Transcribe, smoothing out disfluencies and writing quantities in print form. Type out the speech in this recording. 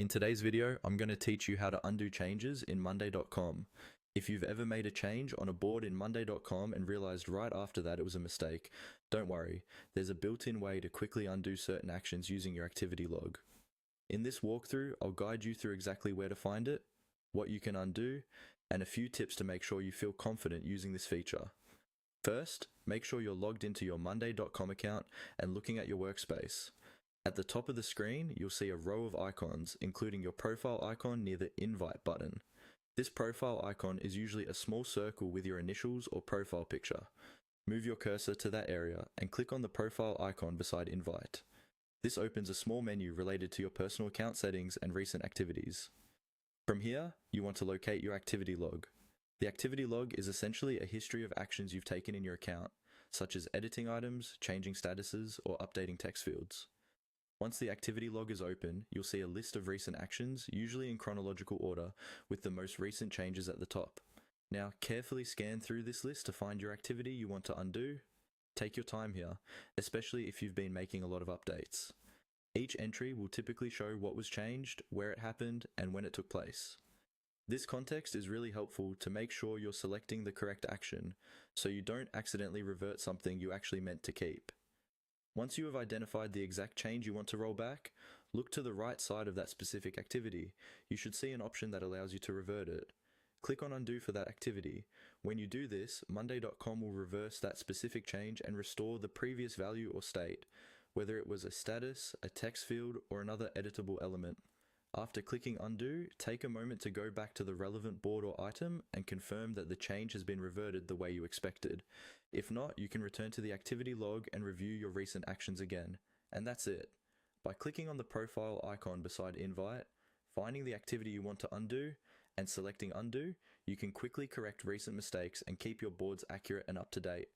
In today's video, I'm going to teach you how to undo changes in Monday.com. If you've ever made a change on a board in Monday.com and realized right after that it was a mistake, don't worry, there's a built-in way to quickly undo certain actions using your activity log. In this walkthrough, I'll guide you through exactly where to find it, what you can undo, and a few tips to make sure you feel confident using this feature. First, make sure you're logged into your Monday.com account and looking at your workspace. At the top of the screen, you'll see a row of icons, including your profile icon near the Invite button. This profile icon is usually a small circle with your initials or profile picture. Move your cursor to that area and click on the profile icon beside Invite. This opens a small menu related to your personal account settings and recent activities. From here, you want to locate your activity log. The activity log is essentially a history of actions you've taken in your account, such as editing items, changing statuses, or updating text fields. Once the activity log is open, you'll see a list of recent actions, usually in chronological order, with the most recent changes at the top. Now, carefully scan through this list to find your activity you want to undo. Take your time here, especially if you've been making a lot of updates. Each entry will typically show what was changed, where it happened, and when it took place. This context is really helpful to make sure you're selecting the correct action, so you don't accidentally revert something you actually meant to keep. Once you have identified the exact change you want to roll back, look to the right side of that specific activity. You should see an option that allows you to revert it. Click on Undo for that activity. When you do this, Monday.com will reverse that specific change and restore the previous value or state, whether it was a status, a text field, or another editable element. After clicking Undo, take a moment to go back to the relevant board or item and confirm that the change has been reverted the way you expected. If not, you can return to the activity log and review your recent actions again. And that's it. By clicking on the profile icon beside Invite, finding the activity you want to undo, and selecting Undo, you can quickly correct recent mistakes and keep your boards accurate and up to date.